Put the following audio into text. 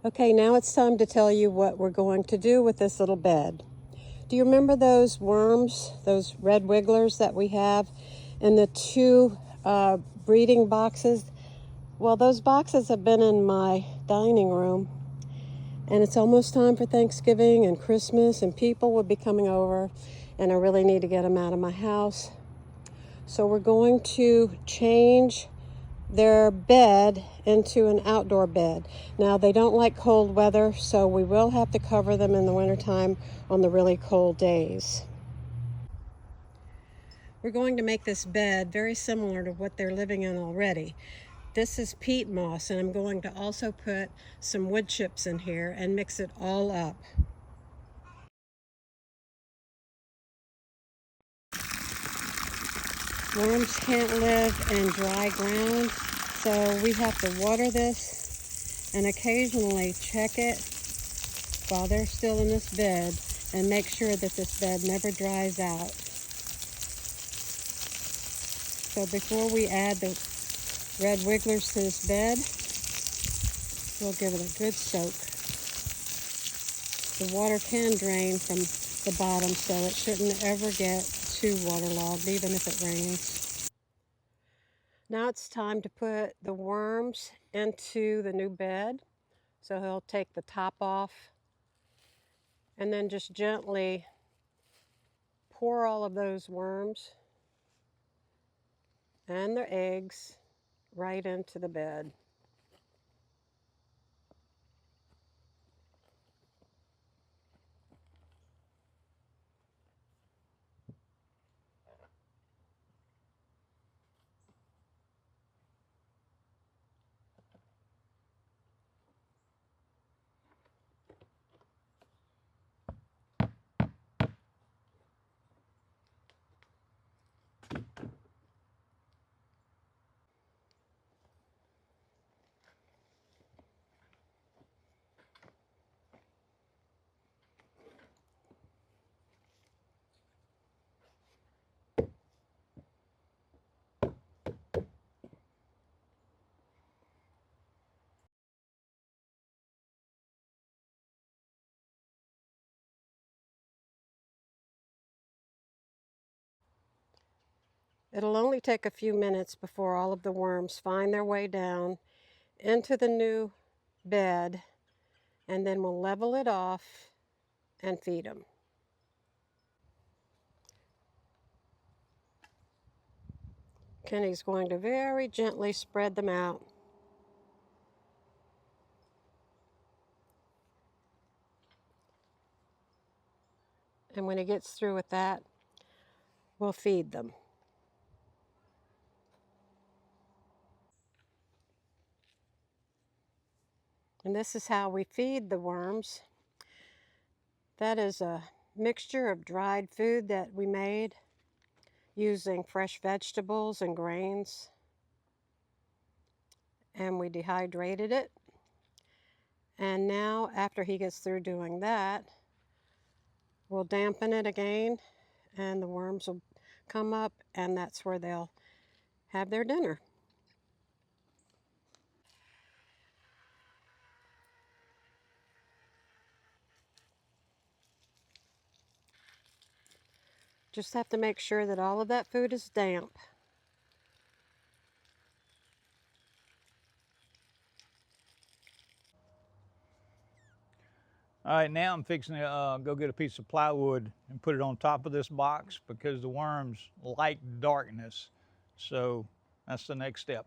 Okay, now it's time to tell you what we're going to do with this little bed. Do you remember those worms, those red wigglers that we have in the two breeding boxes? Well, those boxes have been in my dining room, and it's almost time for Thanksgiving and Christmas, and people will be coming over, and I really need to get them out of my house. So we're going to change their bed into an outdoor bed. Now, they don't like cold weather, so we will have to cover them in the wintertime on the really cold days. We're going to make this bed very similar to what they're living in already. This is peat moss, and I'm going to also put some wood chips in here and mix it all up. Worms can't live in dry ground, so we have to water this and occasionally check it while they're still in this bed and make sure that this bed never dries out. So before we add the red wigglers to this bed, we'll give it a good soak. The water can drain from the bottom, so it shouldn't ever get too waterlogged, even if it rains. Now it's time to put the worms into the new bed. So he'll take the top off and then just gently pour all of those worms and their eggs right into the bed. It'll only take a few minutes before all of the worms find their way down into the new bed, and then we'll level it off and feed them. Kenny's going to very gently spread them out. And when he gets through with that, we'll feed them. And this is how we feed the worms. That is a mixture of dried food that we made using fresh vegetables and grains. And we dehydrated it. And now, after he gets through doing that, we'll dampen it again, and the worms will come up, and that's where they'll have their dinner. Just have to make sure that all of that food is damp. All right, now I'm fixing to go get a piece of plywood and put it on top of this box because the worms like darkness. So that's the next step.